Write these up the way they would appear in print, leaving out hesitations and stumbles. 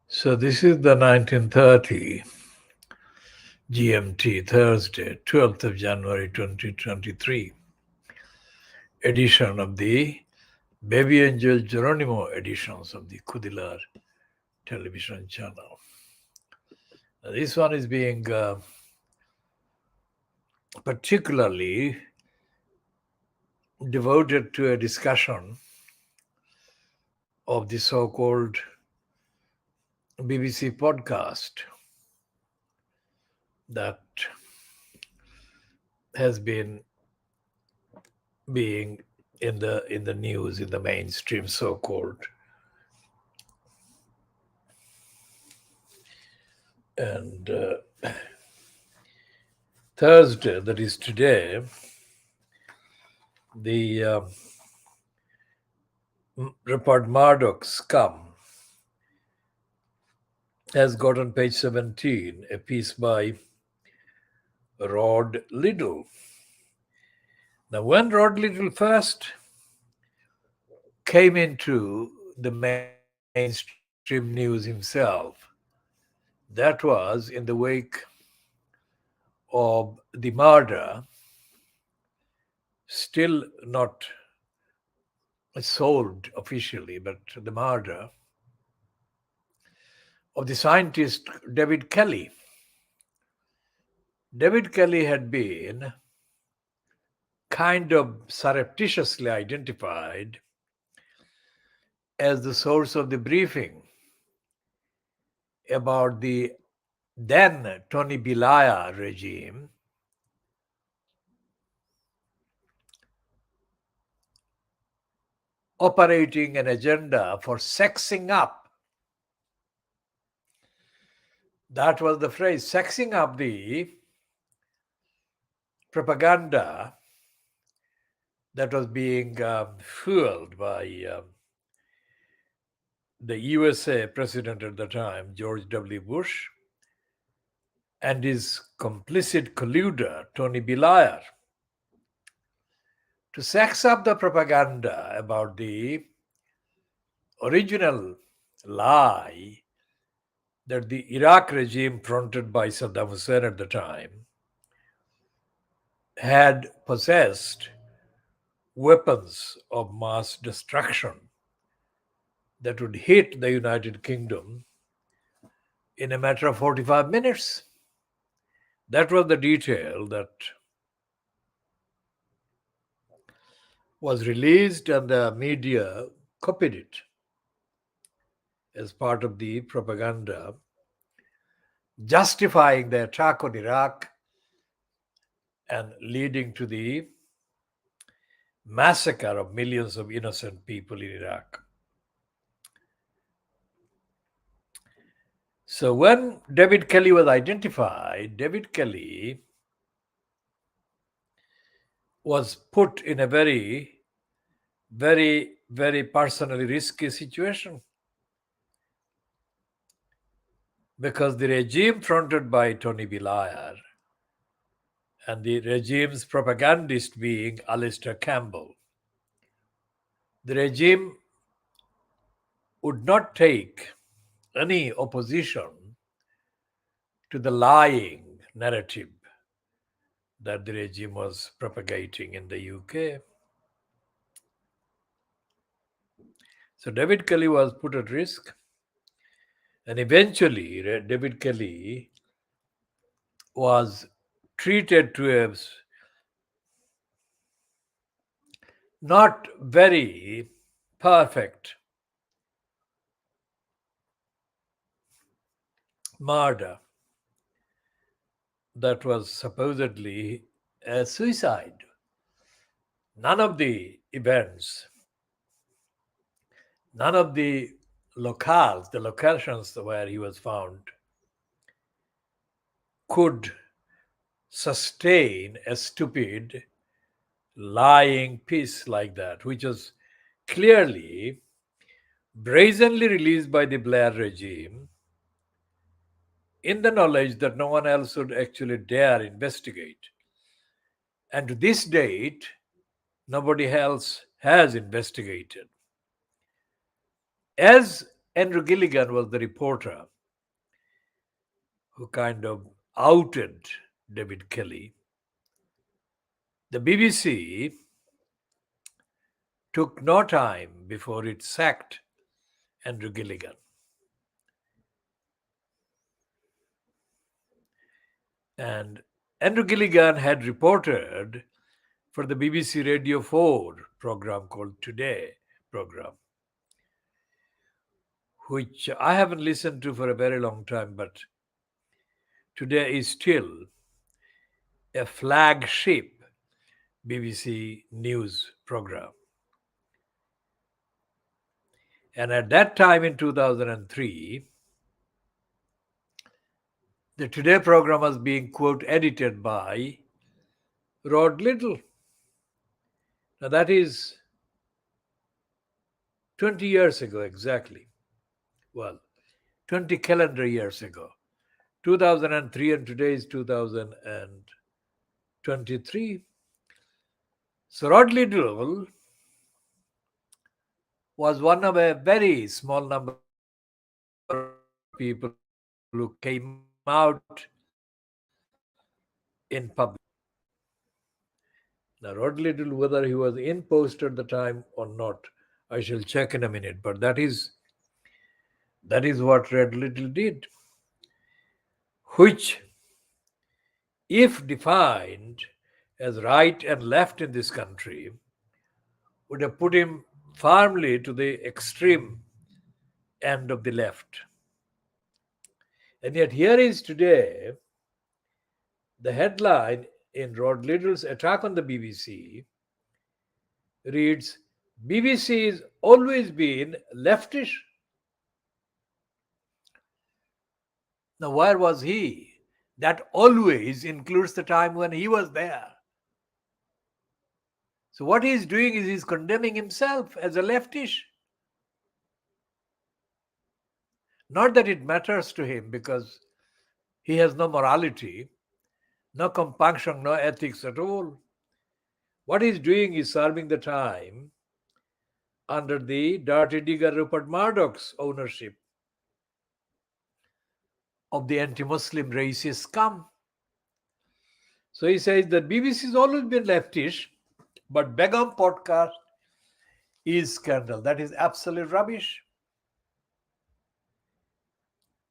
So this is the 1930 GMT Thursday, 12th of January 2023 edition of the Baby Angel Geronimo editions of the Khoodeelaar television channel. Now, this one is being particularly devoted to a discussion of the so-called BBC podcast that has been being in the news, in the mainstream so-called. And Thursday, that is today, the report Murdoch's scum has got on page 17 a piece by Rod Liddle. Now, when Rod Liddle first came into the mainstream news himself, that was in the wake of the murder, still not solved officially, but the murder of the scientist David Kelly. David Kelly had been kind of surreptitiously identified as the source of the briefing about the then Tony Blair regime operating an agenda for sexing up. That was the phrase, sexing up the propaganda that was being fueled by the USA president at the time, George W. Bush, and his complicit colluder, Tony Blair, to sex up the propaganda about the original lie that the Iraq regime fronted by Saddam Hussein at the time had possessed weapons of mass destruction that would hit the United Kingdom in a matter of 45 minutes. That was the detail that was released, and the media copied it as part of the propaganda, justifying the attack on Iraq and leading to the massacre of millions of innocent people in Iraq. So when David Kelly was identified, David Kelly was put in a very, very, very personally risky situation, because the regime fronted by Tony Blair and the regime's propagandist being Alistair Campbell, the regime would not take any opposition to the lying narrative that the regime was propagating in the UK. So David Kelly was put at risk, and eventually David Kelly was treated to a not very perfect murder that was supposedly a suicide. None of the events, none of the locales, the locations where he was found, could sustain a stupid, lying piece like that, which was clearly, brazenly released by the Blair regime in the knowledge that no one else would actually dare investigate. And to this date, nobody else has investigated. As Andrew Gilligan was the reporter who kind of outed David Kelly. The BBC took no time before it sacked Andrew Gilligan. And Andrew Gilligan had reported for the BBC Radio 4 program called Today program, which I haven't listened to for a very long time, but Today is still a flagship BBC news program. And at that time in 2003, the Today program was being quote edited by Rod Little. Now that is 20 years ago exactly. Well, 20 calendar years ago. 2003 and today is 2023. So Rod Little was one of a very small number of people who came out in public. Now, Rod Little, whether he was in post at the time or not, I shall check in a minute. But that is what Rod Little did, which, if defined as right and left in this country, would have put him firmly to the extreme end of the left. And yet, here is today the headline in Rod Little's attack on the BBC reads, BBC has always been leftish. Now, where was he? That always includes the time when he was there. So, what he's doing is he's condemning himself as a leftish. Not that it matters to him because he has no morality, no compunction, no ethics at all. What he's doing is serving the time under the dirty digger Rupert Murdoch's ownership of the anti-Muslim racist scum. So he says that BBC has always been leftish, but Begum podcast is scandal. That is absolute rubbish.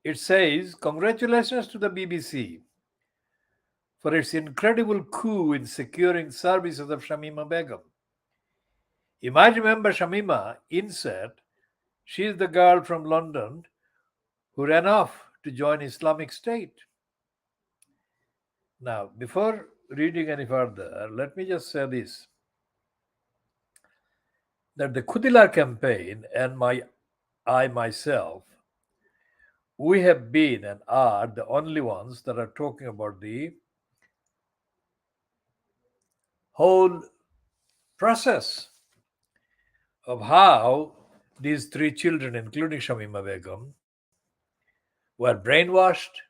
It says, congratulations to the BBC for its incredible coup in securing services of Shamima Begum. You might remember Shamima, insert, she is the girl from London who ran off to join Islamic State. Now, before reading any further, let me just say this, that the Khoodeelaar campaign and I myself, we have been and are the only ones that are talking about the whole process of how these three children, including Shamima Begum, were brainwashed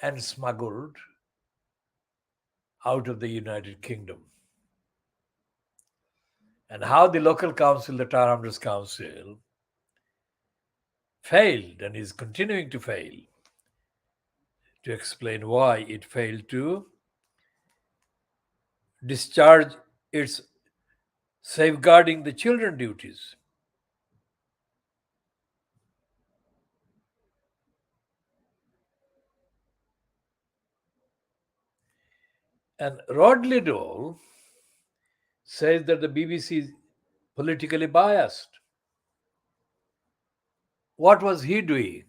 and smuggled out of the United Kingdom. And how the local council, the Tower Hamlets Council, failed and is continuing to fail to explain why it failed to discharge its safeguarding the children duties. And Rod Liddell says that the BBC is politically biased. What was he doing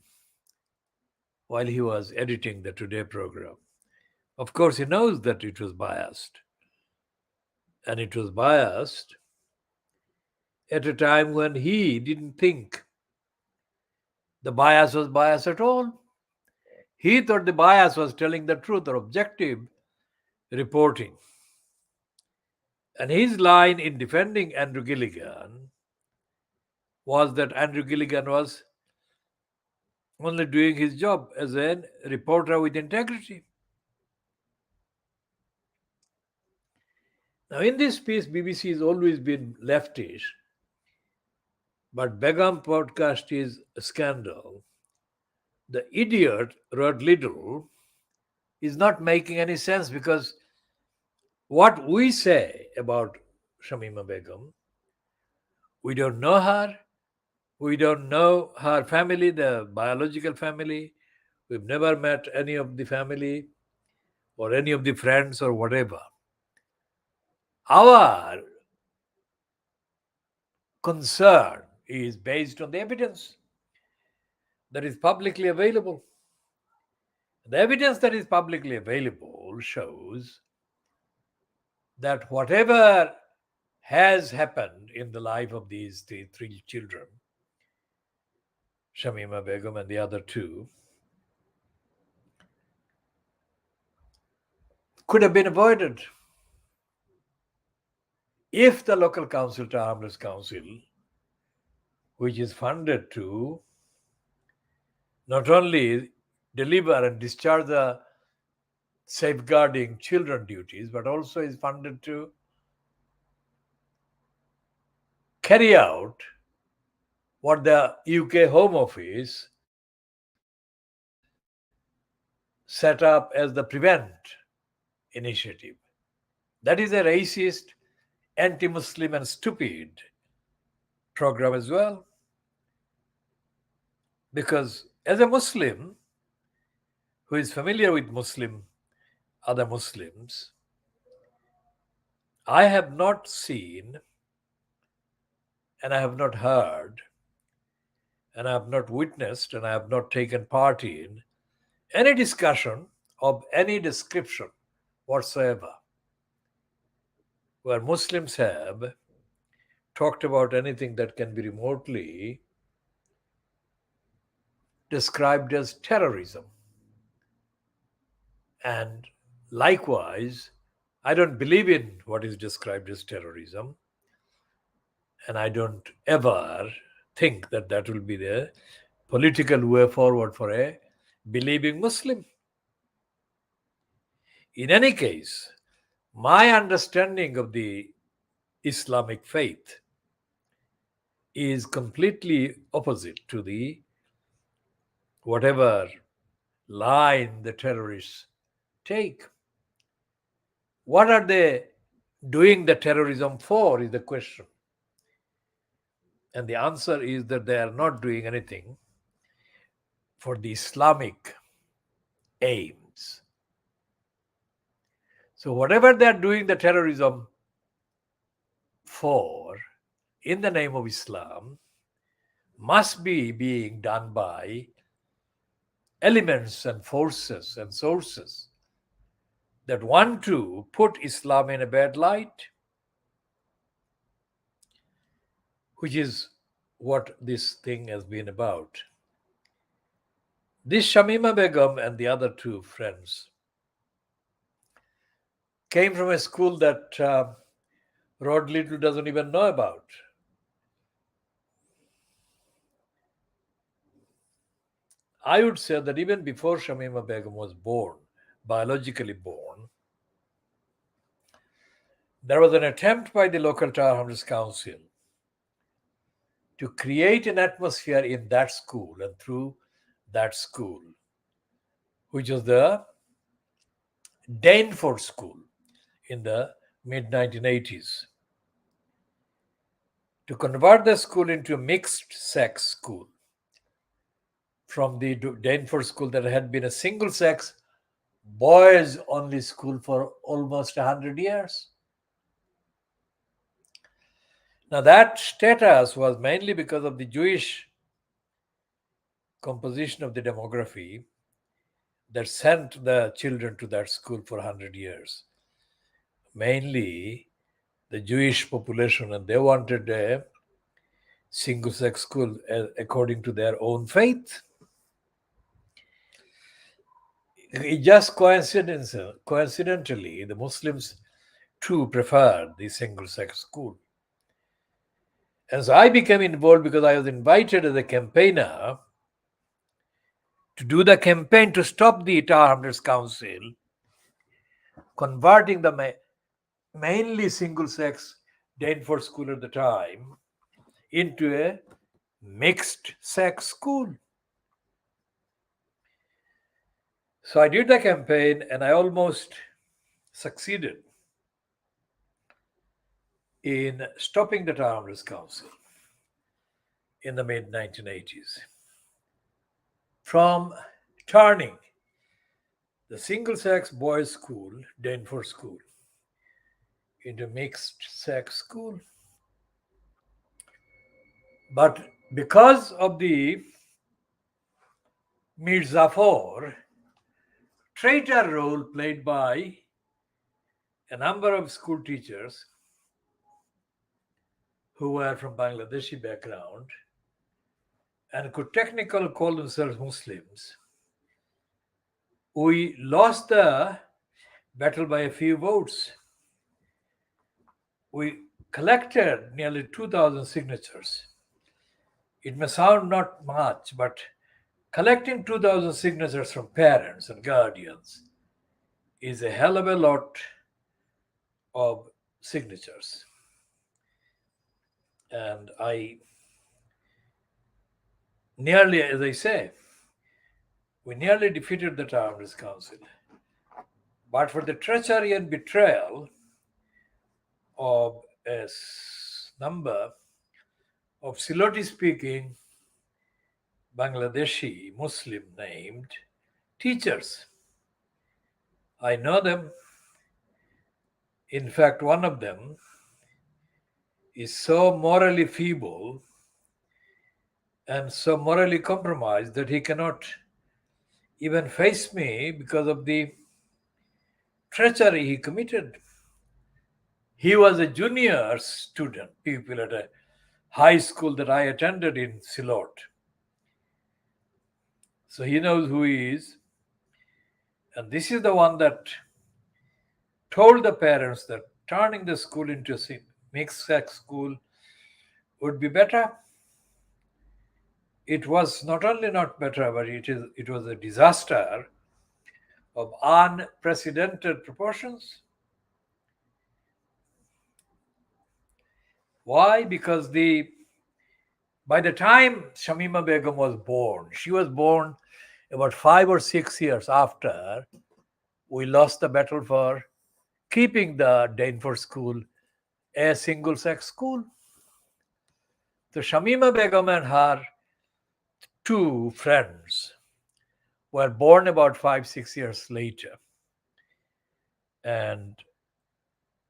while he was editing the Today program? Of course, he knows that it was biased. And it was biased at a time when he didn't think the bias was bias at all. He thought the bias was telling the truth or objective reporting. And his line in defending Andrew Gilligan was that Andrew Gilligan was only doing his job as a reporter with integrity. Now, in this piece, BBC has always been leftish, But Begum podcast is a scandal. The idiot wrote little is not making any sense because what we say about Shamima Begum, we don't know her, we don't know her family, the biological family, we've never met any of the family or any of the friends or whatever. Our concern is based on the evidence that is publicly available. The evidence that is publicly available shows that whatever has happened in the life of these three children, Shamima Begum and the other two, could have been avoided if the local council, Harmless Council, which is funded to not only deliver and discharge the safeguarding children duties, but also is funded to carry out what the UK Home Office set up as the Prevent initiative. That is a racist, anti-Muslim and stupid program as well. Because as a Muslim who is familiar with other Muslims, I have not seen and I have not heard and I have not witnessed and I have not taken part in any discussion of any description whatsoever where Muslims have talked about anything that can be remotely described as terrorism. And likewise, I don't believe in what is described as terrorism. And I don't ever think that that will be the political way forward for a believing Muslim. In any case, my understanding of the Islamic faith is completely opposite to the whatever line the terrorists take. What are they doing the terrorism for is the question. And the answer is that they are not doing anything for the Islamic aims. So whatever they are doing the terrorism for in the name of Islam must be being done by elements and forces and sources that want to put Islam in a bad light, which is what this thing has been about. This Shamima Begum and the other two friends came from a school that Rod Little doesn't even know about. I would say that even before Shamima Begum was born, biologically born, there was an attempt by the local Tower Hamlets Council to create an atmosphere in that school and through that school, which was the Dainford School in the mid 1980s, to convert the school into a mixed sex school from the Dainford School that had been a single sex boys only school for almost 100 years. Now, that status was mainly because of the Jewish composition of the demography that sent the children to that school for 100 years. Mainly the Jewish population, and they wanted a single sex school according to their own faith. It just coincidentally, the Muslims too preferred the single sex school. And so I became involved because I was invited as a campaigner to do the campaign to stop the Tower Hamlets Council converting the mainly single sex Dainford School at the time into a mixed sex school. So I did the campaign and I almost succeeded in stopping the Towners Council in the mid 1980s from turning the single sex boys' school, Danforth School, into mixed sex school. But because of the Mirzapur traitor role played by a number of school teachers who were from Bangladeshi background and could technically call themselves Muslims, we lost the battle by a few votes. We collected nearly 2,000 signatures. It may sound not much, but collecting 2,000 signatures from parents and guardians is a hell of a lot of signatures. And I nearly, as I say, we nearly defeated the Towners Council. But for the treachery and betrayal of a number of Siloti speaking Bangladeshi Muslim named teachers, I know them. In fact, one of them is so morally feeble and so morally compromised that he cannot even face me because of the treachery he committed. He was a junior student, pupil at a high school that I attended in Silot. So he knows who he is. And this is the one that told the parents that turning the school into a mixed sex school would be better. It was not only not better, but it was a disaster of unprecedented proportions. Why? Because by the time Shamima Begum was born, she was born about 5 or 6 years after we lost the battle for keeping the Danforth school a single sex school. So Shamima Begum and her two friends were born about 5, 6 years later. And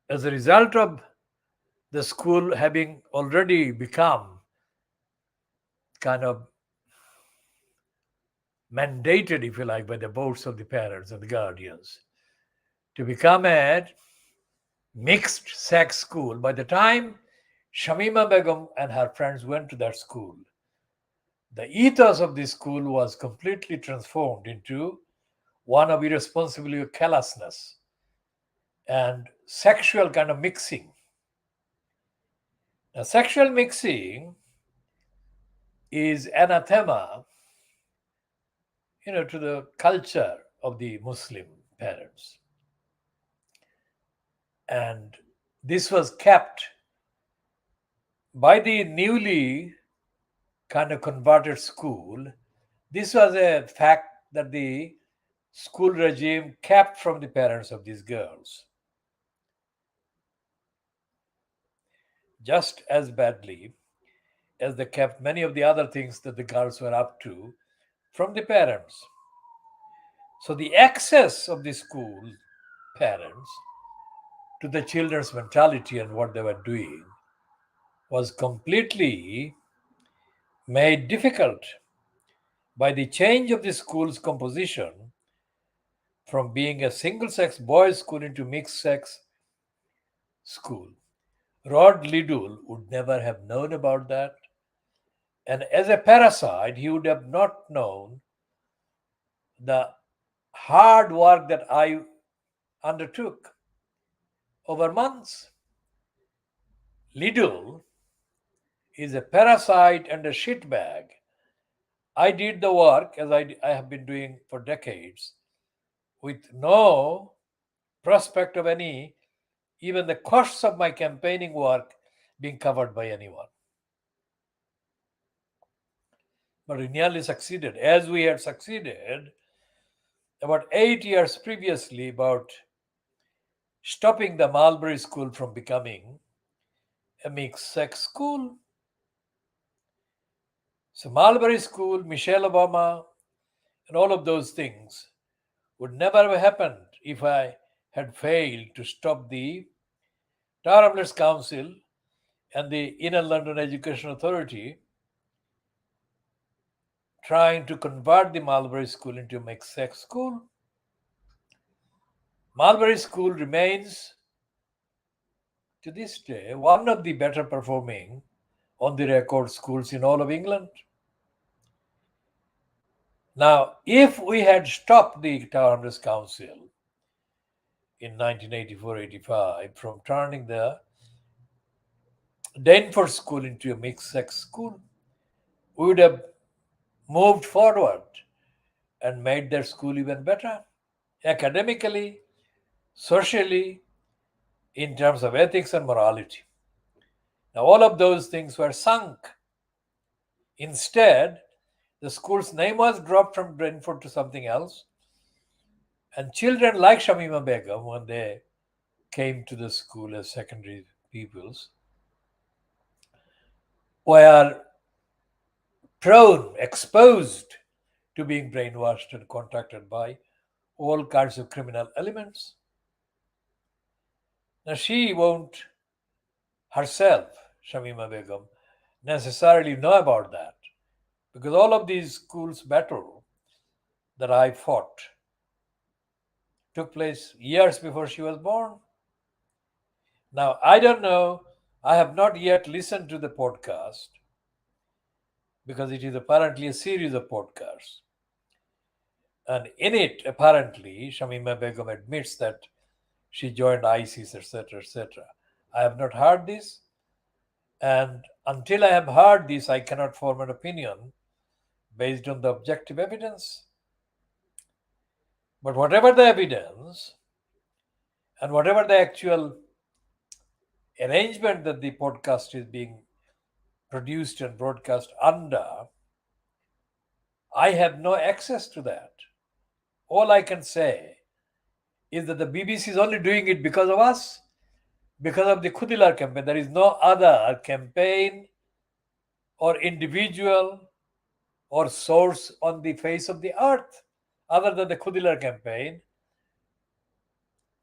as a result of the school having already become kind of mandated, if you like, by the votes of the parents and the guardians to become a mixed sex school, by the time Shamima Begum and her friends went to that school, the ethos of this school was completely transformed into one of irresponsibility, callousness, and sexual kind of mixing. Now, sexual mixing is anathema, to the culture of the Muslim parents. And this was kept by the newly kind of converted school. This was a fact that the school regime kept from the parents of these girls. Just as badly as they kept many of the other things that the girls were up to from the parents. So the access of the school parents to the children's mentality and what they were doing was completely made difficult by the change of the school's composition from being a single-sex boys' school into mixed-sex school. Rod Liddell would never have known about that. And as a parasite, he would have not known the hard work that I undertook over months. Liddell is a parasite and a shitbag. I did the work, as I have been doing for decades, with no prospect of any, even the costs of my campaigning work being covered by anyone. but we nearly succeeded, as we had succeeded about 8 years previously about stopping the Marlbury School from becoming a mixed sex school. So, Marlbury School, Michelle Obama, and all of those things would never have happened if I had failed to stop the Tower Hamlets Council and the Inner London Education Authority trying to convert the Marlbury School into a mixed sex school. Marlbury School remains to this day one of the better performing on the record schools in all of England. Now, if we had stopped the Tower Hamlets Council in 1984-85 from turning the Dainford School into a mixed sex school, we would have moved forward and made their school even better academically, socially, in terms of ethics and morality. Now, all of those things were sunk. Instead, the school's name was dropped from Brentford to something else, and children like Shamima Begum, when they came to the school as secondary pupils, were prone, exposed to being brainwashed and contacted by all kinds of criminal elements. Now, she won't herself, Shamima Begum, necessarily know about that because all of these schools' battle that I fought took place years before she was born. Now, I don't know, I have not yet listened to the podcast because it is apparently a series of podcasts. And in it, apparently, Shamima Begum admits that she joined ISIS, etc., etc. I have not heard this, and until I have heard this, I cannot form an opinion based on the objective evidence. But whatever the evidence and whatever the actual arrangement that the podcast is being produced and broadcast under, I have no access to that. All I can say is that the BBC is only doing it because of us, because of the Khoodeelaar campaign. There is no other campaign or individual or source on the face of the earth other than the Khoodeelaar campaign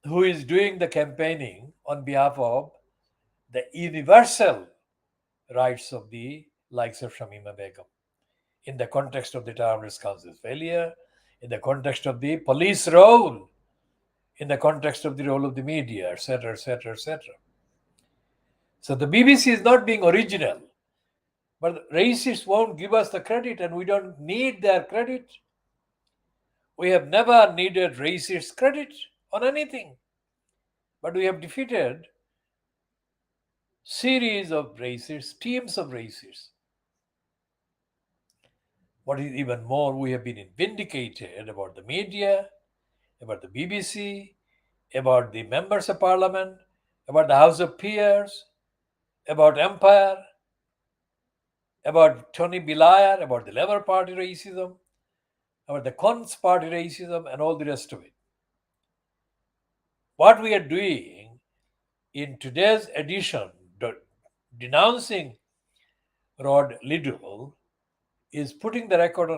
who is doing the campaigning on behalf of the universal rights of the likes of Shamima Begum in the context of the Tower Hamlets Council's failure, in the context of the police role, in the context of the role of the media, etc., etc., etc. So the BBC is not being original, but racists won't give us the credit, and we don't need their credit. We have never needed racist credit on anything, but we have defeated series of racists, teams of racists. What is even more, we have been vindicated about the media, about the BBC, about the members of parliament, about the House of Peers, about Empire, about Tony Blair, about the Labour Party racism, about the Cons Party racism, and all the rest of it. What we are doing in today's edition, denouncing Rod Liddell, is putting the record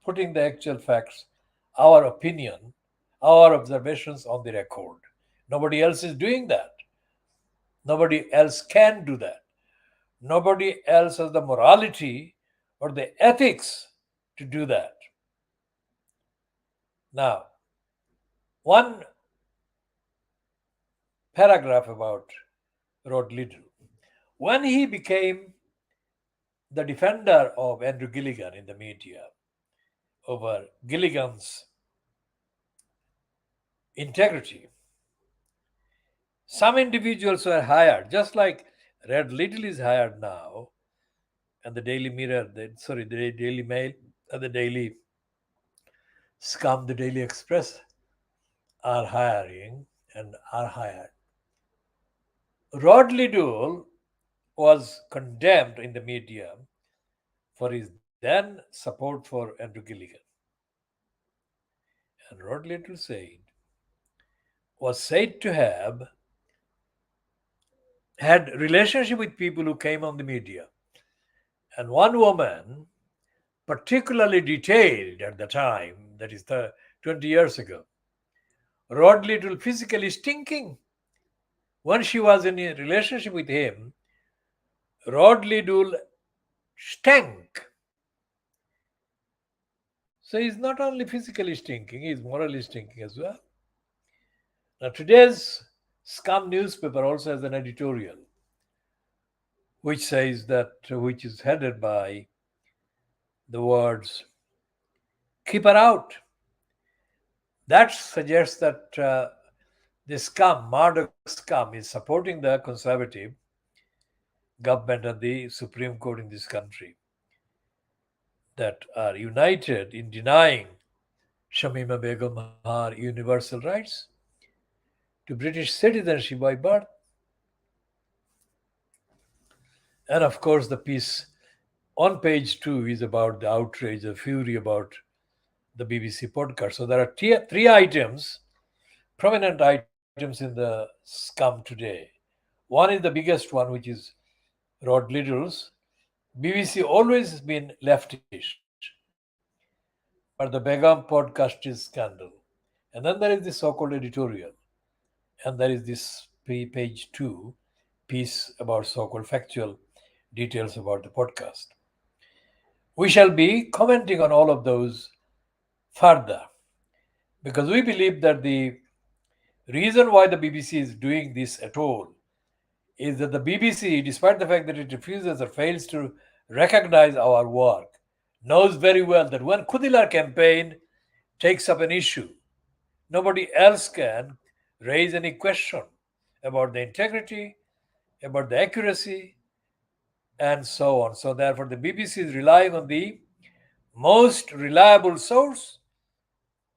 putting the actual facts, our opinion, our observations on the record. Nobody else is doing that. Nobody else can do that. Nobody else has the morality or the ethics to do that. Now, one paragraph about Rod Liddell. When he became the defender of Andrew Gilligan in the media over Gilligan's integrity, some individuals were hired, just like Red Liddell is hired now, and the Daily Mirror, the Daily Mail, and the Daily Scum, the Daily Express are hiring and are hired. Rod Liddell was condemned in the media for his then support for Andrew Gilligan. And Rod Little said was said to have had relationship with people who came on the media. And one woman, particularly detailed at the time, that is 20 years ago, Rod Little physically stinking. When she was in a relationship with him, Rod Little stank. So he's not only physically stinking, he's morally stinking as well. Now, today's Scum newspaper also has an editorial which says that, which is headed by the words, keep her out. That suggests that the scum, Murdoch scum, is supporting the conservative government and the Supreme Court in this country that are united in denying Shamima Begum her universal rights to British citizenship by birth. And of course, the piece on page 2 is about the outrage, the fury about the BBC podcast. So there are three items, prominent items in the scum today. One is the biggest one, which is Rod Little's. BBC always been leftish, but the Begum podcast is scandal. And then there is the so-called editorial, and there is this page 2 piece about so-called factual details about the podcast. We shall be commenting on all of those further because we believe that the reason why the BBC is doing this at all is that the BBC, despite the fact that it refuses or fails to recognize our work, knows very well that when Khoodeelaar campaign takes up an issue, nobody else can raise any question about the integrity, about the accuracy, and so on. So therefore, the BBC is relying on the most reliable source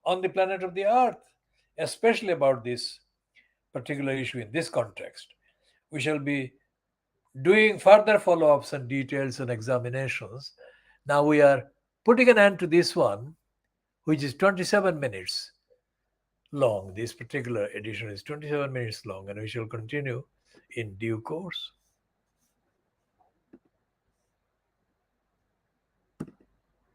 on the planet of the earth, especially about this particular issue in this context. We shall be doing further follow ups and details and examinations. Now we are putting an end to this one, which is 27 minutes long. This particular edition is 27 minutes long, and we shall continue in due course.